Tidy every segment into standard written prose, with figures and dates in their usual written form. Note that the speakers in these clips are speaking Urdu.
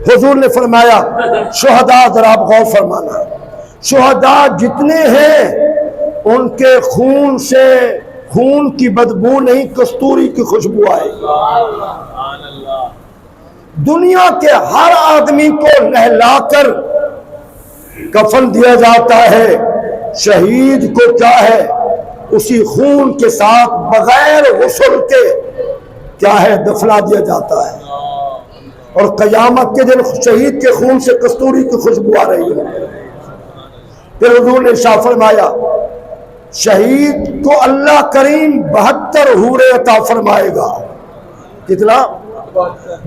حضور نے فرمایا شہداء ذرا آپ غور فرمانا، شہداء جتنے ہیں ان کے خون سے خون کی بدبو نہیں، کستوری کی خوشبو آئے گی۔ دنیا کے ہر آدمی کو نہلا کر کفن دیا جاتا ہے، شہید کو کیا ہے اسی خون کے ساتھ بغیر غسل کے کیا ہے دفنا دیا جاتا ہے، اور قیامت کے دن شہید کے خون سے کستوری کی خوشبو آ رہی ہے۔ پھر حضور نے ارشاد فرمایا شہید کو اللہ کریم 72 حوریں عطا فرمائے گا۔ کتنا؟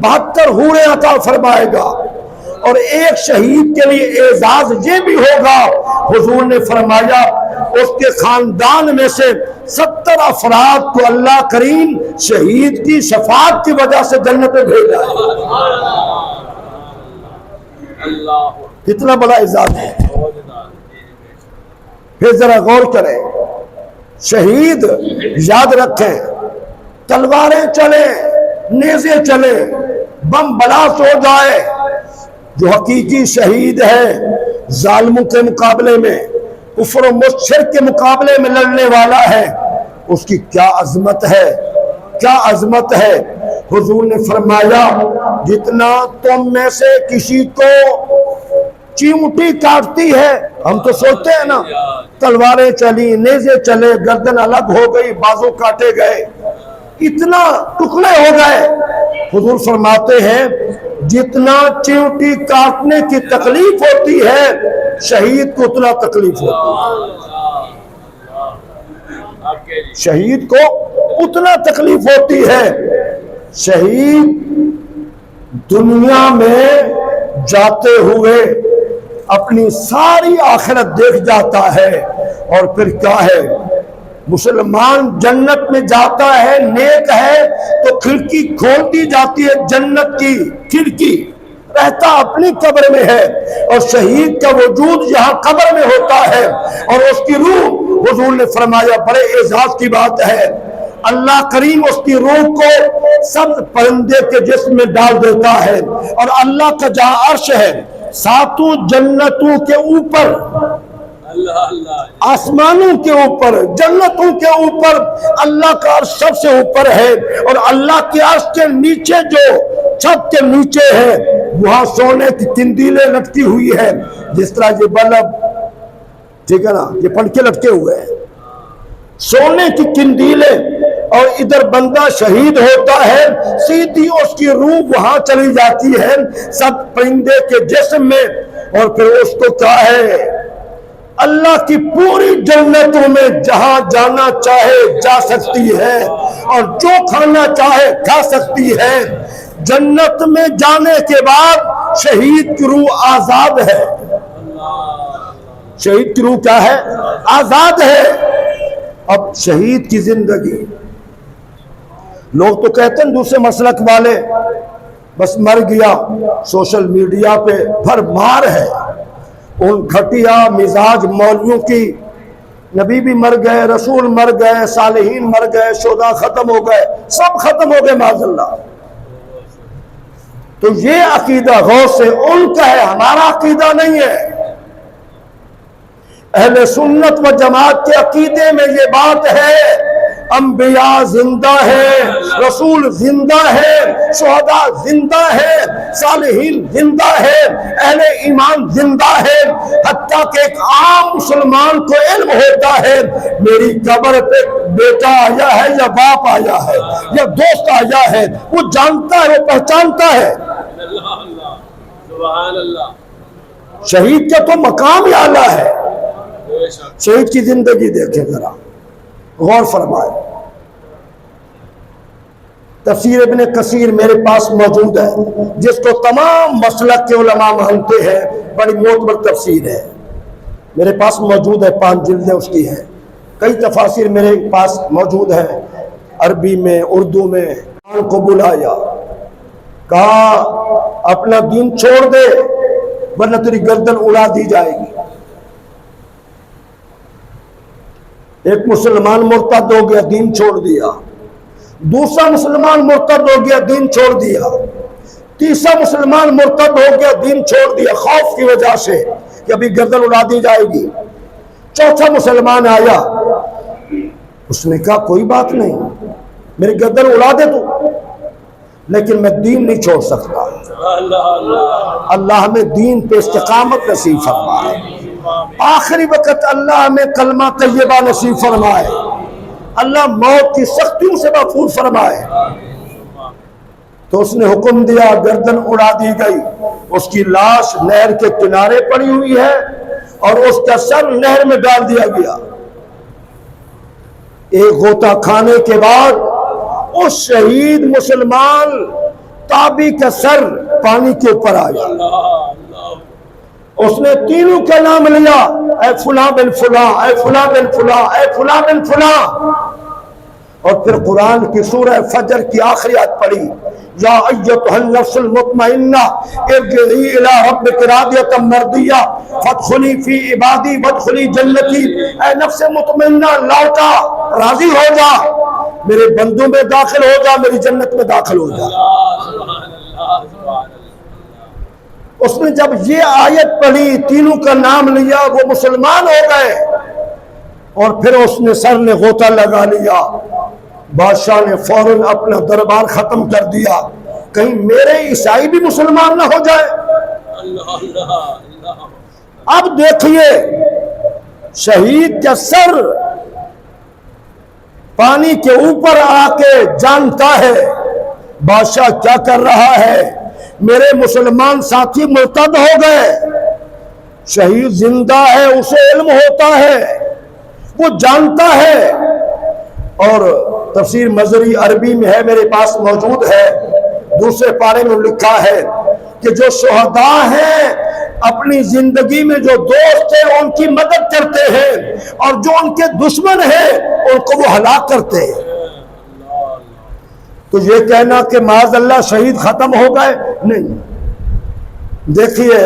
72 حوریں عطا فرمائے گا، اور ایک شہید کے لیے اعزاز یہ بھی ہوگا، حضور نے فرمایا اس کے خاندان میں سے 70 افراد کو اللہ کریم شہید کی شفاعت کی وجہ سے جنت میں بھیجا ہے۔ کتنا بڑا اعزاز ہے۔ پھر ذرا غور کریں، شہید یاد رکھیں تلواریں چلے، نیزے چلے، بم بلاس ہو جائے، جو حقیقی شہید ہے ظالموں کے مقابلے میں، کفر و مشرک کے مقابلے میں لڑنے والا ہے، اس کی کیا عظمت ہے، کیا عظمت ہے۔ حضور نے فرمایا جتنا تم میں سے کسی کو چیمٹی کاٹتی ہے، ہم تو سوچتے ہیں نا تلواریں چلی، نیزے چلے، گردن الگ ہو گئی، بازو کاٹے گئے، اتنا ٹکڑے ہو گئے، حضور فرماتے ہیں جتنا چیمٹی کاٹنے کی تکلیف ہوتی ہے شہید کو اتنا تکلیف ہوتی ہے، شہید کو اتنا تکلیف ہوتی ہے۔ شہید دنیا میں جاتے ہوئے اپنی ساری آخرت دیکھ جاتا ہے، اور پھر کیا ہے مسلمان جنت میں جاتا ہے، نیک ہے تو کھڑکی کھول دی جاتی ہے، جنت کی کھڑکی، رہتا اپنی قبر میں ہے، اور شہید کا وجود یہاں قبر میں ہوتا ہے، اور اس کی روح حضور نے فرمایا بڑے اعزاز کی بات ہے، اللہ کریم اس کی روح کو سب پرندے کے جسم میں ڈال دیتا ہے، اور اللہ کا جہاں عرش ہے ساتوں جنتوں کے اوپر، آسمانوں کے اوپر، جنتوں کے اوپر اللہ کا عرش سب سے اوپر ہے، اور اللہ کے عرش کے نیچے جو چھت کے نیچے ہے وہاں سونے کی قندیلیں لٹکی ہوئی ہے، جس طرح یہ بلب ٹھیک ہے نا یہ پنکھے لٹکے ہوئے ہیں، سونے کی قندیلیں، اور ادھر بندہ شہید ہوتا ہے سیدھی اس کی روح وہاں چلی جاتی ہے سب پرندے کے جسم میں، اور پھر اس کو کیا ہے اللہ کی پوری جنتوں میں جہاں جانا چاہے جا سکتی ہے، اور جو کھانا چاہے کھا سکتی ہے۔ جنت میں جانے کے بعد شہید کی روح آزاد ہے، شہید کی روح کیا ہے آزاد ہے۔ اب شہید کی زندگی، لوگ تو کہتے ہیں دوسرے مسلک والے بس مر گیا، سوشل میڈیا پہ بھر مار ہے ان گھٹیا مزاج مولویوں کی، نبی بھی مر گئے، رسول مر گئے، صالحین مر گئے، شہداء ختم ہو گئے، سب ختم ہو گئے معاذ اللہ۔ تو یہ عقیدہ غوث سے ان کا ہے، ہمارا عقیدہ نہیں ہے۔ اہل سنت و جماعت کے عقیدے میں یہ بات ہے انبیاء زندہ ہے، رسول زندہ ہے، شہداء زندہ ہے، صالحین زندہ ہے، اہل ایمان زندہ ہے، حتیٰ کہ ایک عام مسلمان کو علم ہوتا ہے میری قبر پہ بیٹا آیا ہے یا باپ آیا ہے یا دوست آیا ہے، وہ جانتا ہے، وہ پہچانتا ہے۔ شہید کا تو مقام ہی اعلیٰ ہے۔ شہید کی زندگی دیکھیں ذرا، غور فرمائے۔ تفسیر ابن کثیر میرے پاس موجود ہے، جس کو تمام مسلک کے علماء مانتے ہیں، بڑی معتبر تفسیر ہے، میرے پاس موجود ہے، 5 جلدیں اس کی ہیں۔ کئی تفاسیر میرے پاس موجود ہیں، عربی میں، اردو میں۔ کو بلایا، کہا اپنا دین چھوڑ دے ورنہ تیری گردن اڑا دی جائے گی۔ ایک مسلمان مرتد ہو گیا، دین چھوڑ دیا، دوسرا مسلمان مرتد ہو گیا، دین چھوڑ دیا، تیسرا مسلمان مرتد ہو گیا، دین چھوڑ دیا خوف کی وجہ سے کہ ابھی گردن اڑا دی جائے گی۔ چوتھا مسلمان آیا، اس نے کہا کوئی بات نہیں، میری گردن اڑا دے تو، لیکن میں دین نہیں چھوڑ سکتا۔ اللہ ہمیں دین پہ استقامت نصیب فرمائے، آخری وقت اللہ ہمیں کلمہ طیبہ نصیب فرمائے، اللہ موت کی سختیوں سے محفوظ فرمائے۔ تو اس نے حکم دیا، گردن اڑا دی گئی، اس کی لاش نہر کے کنارے پڑی ہوئی ہے اور اس کا سر نہر میں ڈال دیا گیا۔ ایک غوطہ کھانے کے بعد اس شہید مسلمان تابی کا سر پانی کے اوپر آیا، اس نے تینوں کا نام لیا، اے فلاں بن فلاں، اے فلاں بن فلاں، اے فلاں بن فلاں، اور پھر قرآن کی سورہ فجر کی آخری آیت پڑھی، یا ایتھا النفس المطمئنہ ارجعی الی ربک راضیۃ مرضیہ فادخلی فی عبادی وادخلی جنتی، اے نفس مطمئنہ لوٹا، راضی ہو جا، میرے بندوں میں داخل ہو جا، میری جنت میں داخل ہو جا۔ اس نے جب یہ آیت پڑھی، تینوں کا نام لیا، وہ مسلمان ہو گئے، اور پھر اس نے سر نے غوطہ لگا لیا۔ بادشاہ نے فوراً اپنا دربار ختم کر دیا، کہیں میرے عیسائی بھی مسلمان نہ ہو جائے۔ اب دیکھیے شہید کا سر پانی کے اوپر آ کے جانتا ہے بادشاہ کیا کر رہا ہے، میرے مسلمان ساتھی مرتد ہو گئے، شہید زندہ ہے، اسے علم ہوتا ہے، وہ جانتا ہے۔ اور تفسیر مظہری عربی میں ہے، میرے پاس موجود ہے، دوسرے پارے میں لکھا ہے کہ جو شہداء ہیں اپنی زندگی میں جو دوست ہیں ان کی مدد کرتے ہیں، اور جو ان کے دشمن ہیں ان کو وہ ہلاک کرتے ہیں۔ تو یہ کہنا کہ معاذ اللہ شہید ختم ہو گئے، نہیں۔ دیکھیے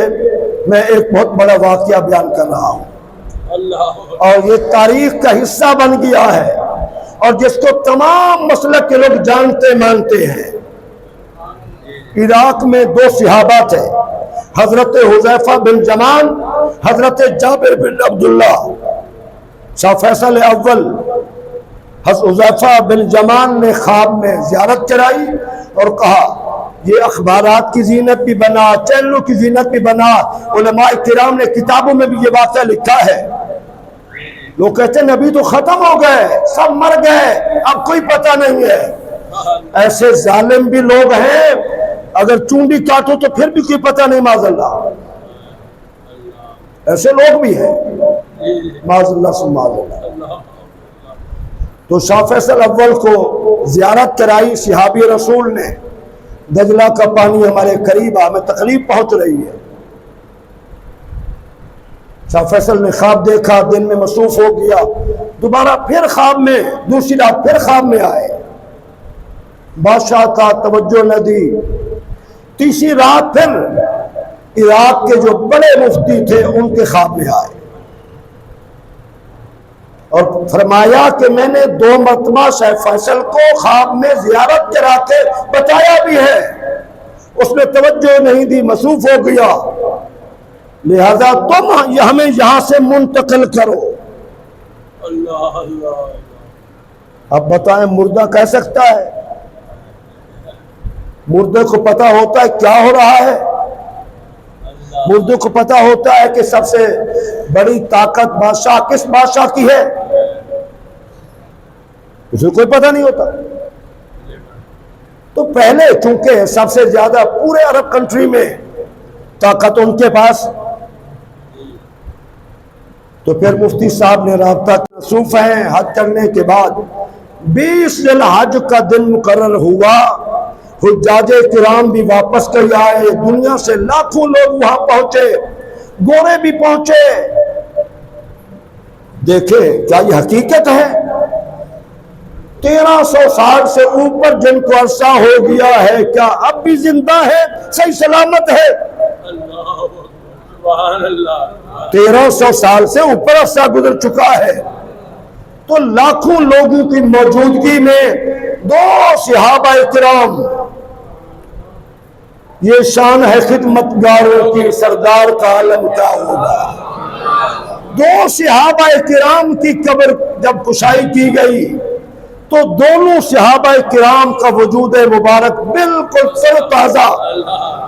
میں ایک بہت بڑا واقعہ بیان کر رہا ہوں، اور یہ تاریخ کا حصہ بن گیا ہے، اور جس کو تمام مسلک کے لوگ جانتے مانتے ہیں۔ عراق میں دو صحابہ تھے، حضرت حذیفہ بن یمان، حضرت جابر بن عبداللہ۔ شاہ فیصل اول حضرت حذیفہ بن یمان نے خواب میں زیارت کرائی اور کہا یہ اخبارات کی زینت بھی بنا، چینلوں کی زینت بھی بنا، علماء کرام نے کتابوں میں بھی یہ واقعہ لکھا ہے۔ لوگ کہتے ہیں نبی تو ختم ہو گئے، سب مر گئے، اب کوئی پتہ نہیں ہے۔ ایسے ظالم بھی لوگ ہیں، اگر چونڈی کاٹو تو پھر بھی کوئی پتہ نہیں، معاذ اللہ، ایسے لوگ بھی ہیں، معاذ اللہ سے معاذ اللہ۔ تو شاہ فیصل اول کو زیارت کرائی صحابی رسول نے، دجلہ کا پانی ہمارے قریب، ہمیں تکلیف پہنچ رہی ہے۔ شاہ فیصل نے خواب دیکھا، دن میں مصروف ہو گیا، دوبارہ پھر خواب میں، دوسری رات پھر خواب میں آئے، بادشاہ کا توجہ نہ دی۔ تیسری رات پھر عراق کے جو بڑے مفتی تھے ان کے خواب میں آئے اور فرمایا کہ میں نے 2 مرتبہ شاہ فیصل کو خواب میں زیارت کرا کے بتایا بھی ہے، اس نے توجہ نہیں دی، مصروف ہو گیا، لہذا تم ہمیں یہاں سے منتقل کرو۔ اب بتائیں مردہ کہہ سکتا ہے؟ مردے کو پتا ہوتا ہے کیا ہو رہا ہے، مردے کو پتا ہوتا ہے کہ سب سے بڑی طاقت بادشاہ کس بادشاہ کی ہے، اسے کوئی پتہ نہیں ہوتا۔ تو پہلے چونکہ سب سے زیادہ پورے عرب کنٹری میں طاقت ان کے پاس، تو پھر مفتی صاحب نے رابطہ مصروف ہیں۔ حج کرنے کے بعد 20 ذی الحج کا دن مقرر ہوا، حجاج کرام بھی واپس کر آئے، دنیا سے لاکھوں لوگ وہاں پہنچے، گورے بھی پہنچے۔ دیکھیں کیا یہ حقیقت ہے؟ 1300 سال سے اوپر جن کو عرصہ ہو گیا ہے، کیا اب بھی زندہ ہے، صحیح سلامت ہے؟ 1300 سال سے اوپر عرصہ گزر چکا ہے، تو لاکھوں لوگوں کی موجودگی میں 2 صحابہ کرام یہ شان ہے خدمت گاروں کی، سردار کا عالم کیا ہوگا۔ دو صحابہ کرام کی قبر جب کشائی کی گئی تو دونوں صحابہ کرام کا وجود مبارک بالکل تر تازہ،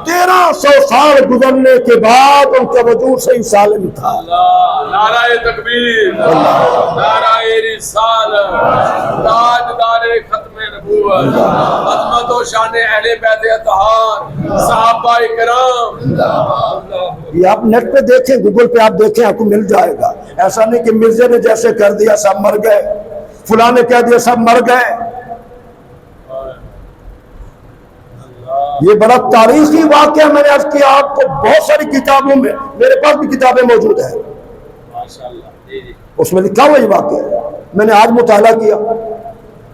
1300 سال گزرنے کے بعد ان کا وجود صحیح سالم تھا۔ نعرہ تکبیر، نعرہ رسالت، تاجدار ختم نبوت، عظمت و شان اہل بیت اطہار، صحابہ کرام۔ یہ آپ نیٹ پہ دیکھیں، گوگل پہ آپ دیکھیں، آپ کو مل جائے گا۔ ایسا نہیں کہ مرزا نے جیسے کر دیا سب مر گئے، فلاں نے کہہ دیا سب مر گئے۔ یہ بڑا تاریخی واقعہ میں نے عرض کیا آپ کو، بہت ساری کتابوں میں، میرے پاس بھی کتابیں موجود ہیں، اس میں لکھا ہوا یہ واقعہ۔ میں نے آج مطالعہ کیا،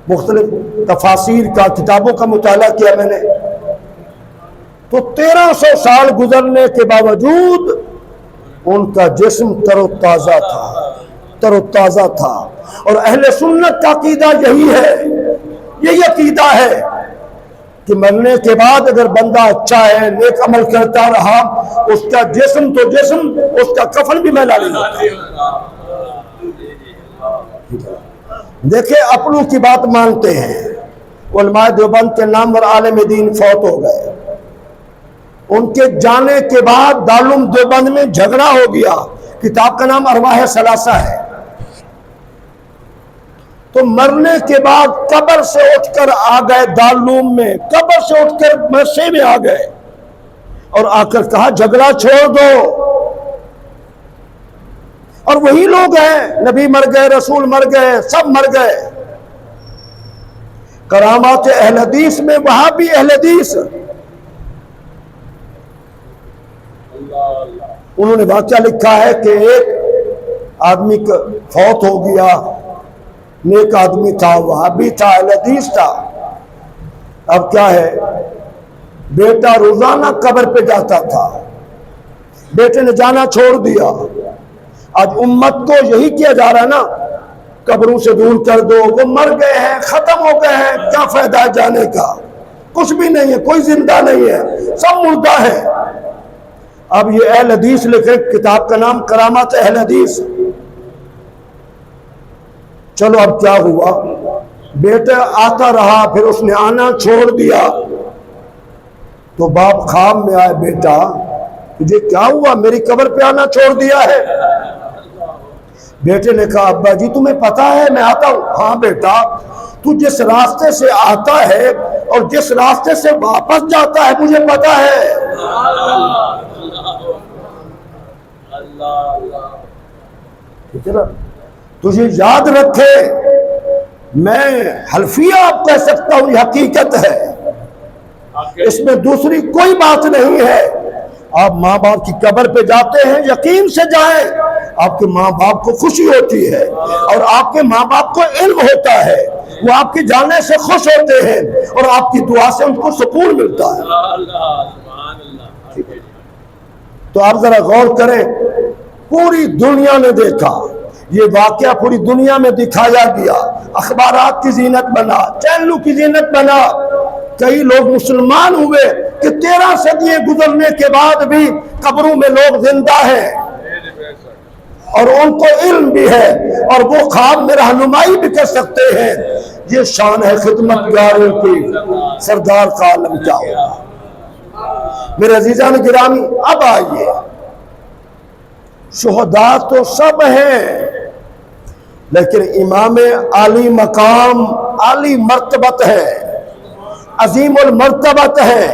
مختلف تفاسیر کا، کتابوں کا مطالعہ کیا میں نے، تو 1300 سال گزرنے کے باوجود ان کا جسم تر و تازہ تھا، تر و تازہ تھا۔ اور اہل سنت کا عقیدہ یہی ہے، یہی عقیدہ ہے کہ مرنے کے بعد اگر بندہ اچھا ہے، نیک عمل کرتا رہا، اس کا جسم تو جسم، اس کا کفن بھی میلا نہیں ہوتا۔ دیکھیں اپنوں کی بات مانتے ہیں۔ علماء دیوبند کے نامور عالم دین فوت ہو گئے، ان کے جانے کے بعد دارالعلوم دیوبند میں جھگڑا ہو گیا۔ کتاب کا نام ارواح ثلاثہ ہے۔ تو مرنے کے بعد قبر سے اٹھ کر آ گئے دارالعلوم میں، قبر سے اٹھ کر مدرسے میں آ گئے اور آ کر کہا جھگڑا چھوڑ دو۔ اور وہی لوگ ہیں، نبی مر گئے، رسول مر گئے، سب مر گئے۔ کرامات اہل حدیث میں وہاں بھی اہل حدیث، انہوں نے واقعہ لکھا ہے کہ ایک آدمی فوت ہو گیا، نیک آدمی تھا، وہاں بھی تھا، اہل حدیث تھا۔ اب کیا ہے، بیٹا روزانہ قبر پہ جاتا تھا، بیٹے نے جانا چھوڑ دیا۔ آج امت کو یہی کیا جا رہا ہے نا، قبروں سے دور کر دو، وہ مر گئے ہیں، ختم ہو گئے ہیں، کیا فائدہ ہے جانے کا، کچھ بھی نہیں ہے، کوئی زندہ نہیں ہے، سب مردہ ہے۔ اب یہ اہل حدیث لکھے، کتاب کا نام کرامات اہل حدیث۔ چلو اب کیا ہوا، بیٹا آتا رہا، پھر اس نے آنا چھوڑ دیا، تو باپ خواب میں آئے، بیٹا تجھے کیا ہوا، میری قبر پہ آنا چھوڑ دیا ہے؟ بیٹے نے کہا ابا جی تمہیں پتا ہے میں آتا ہوں۔ ہاں بیٹا، تو جس راستے سے آتا ہے اور جس راستے سے واپس جاتا ہے مجھے پتا ہے۔ تجھے یاد رکھے، میں حلفیہ آپ کہہ سکتا ہوں، یہ حقیقت ہے، اس میں دوسری کوئی بات نہیں ہے۔ آپ ماں باپ کی قبر پہ جاتے ہیں، یقین سے جائیں، آپ کے ماں باپ کو خوشی ہوتی ہے، اور آپ کے ماں باپ کو علم ہوتا ہے، وہ آپ کے جانے سے خوش ہوتے ہیں، اور آپ کی دعا سے ان کو سکون ملتا ہے۔ تو آپ ذرا غور کریں، پوری دنیا نے دیکھا، یہ واقعہ پوری دنیا میں دکھایا گیا، اخبارات کی زینت بنا، چینلوں کی زینت بنا، کئی لوگ مسلمان ہوئے کہ 13 صدیاں گزرنے کے بعد بھی قبروں میں لوگ زندہ ہیں، اور ان کو علم بھی ہے، اور وہ خواب میں رہنمائی بھی کر سکتے ہیں۔ یہ شان ہے خدمت گاروں کی، سردار کا عالم کیا ہوگا۔ میرے عزیزان گرامی، اب آئیے، شہداء تو سب ہیں، لیکن امام عالی مقام، عالی مرتبت ہے، عظیم المرتبت ہے۔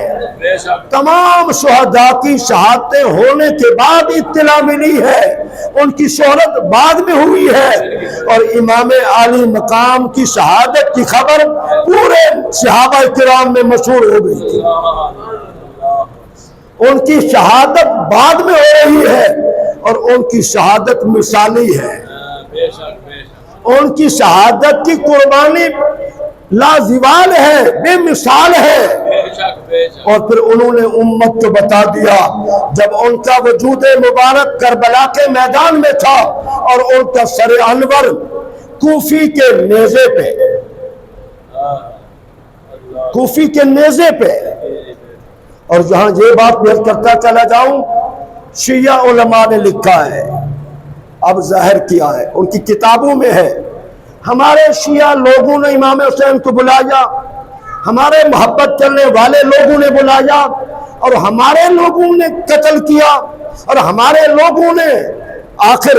تمام شہداء کی شہادتیں ہونے کے بعد اطلاع ملی ہے، ان کی شہرت بعد میں ہوئی ہے، اور امام عالی مقام کی شہادت کی خبر پورے صحابہ کرام میں مشہور ہو گئی تھی۔ ان کی شہادت بعد میں ہو رہی ہے، اور ان کی شہادت مثالی ہے، ان کی شہادت کی قربانی لازوال ہے، بے مثال ہے۔ اور پھر انہوں نے امت کو بتا دیا، جب ان کا وجود مبارک کربلا کے میدان میں تھا، اور ان کا سر انور کوفی کے نیزے پہ، کوفی کے نیزے پہ، اور جہاں یہ بات میں کرتا چلا جاؤں، شیعہ علماء نے لکھا ہے، اب ظاہر کیا ہے، ان کی کتابوں میں ہے، ہمارے شیعہ لوگوں نے امام حسین کو بلایا، ہمارے محبت کرنے والے لوگوں نے بلایا، اور ہمارے لوگوں نے قتل کیا، اور ہمارے لوگوں نے آخر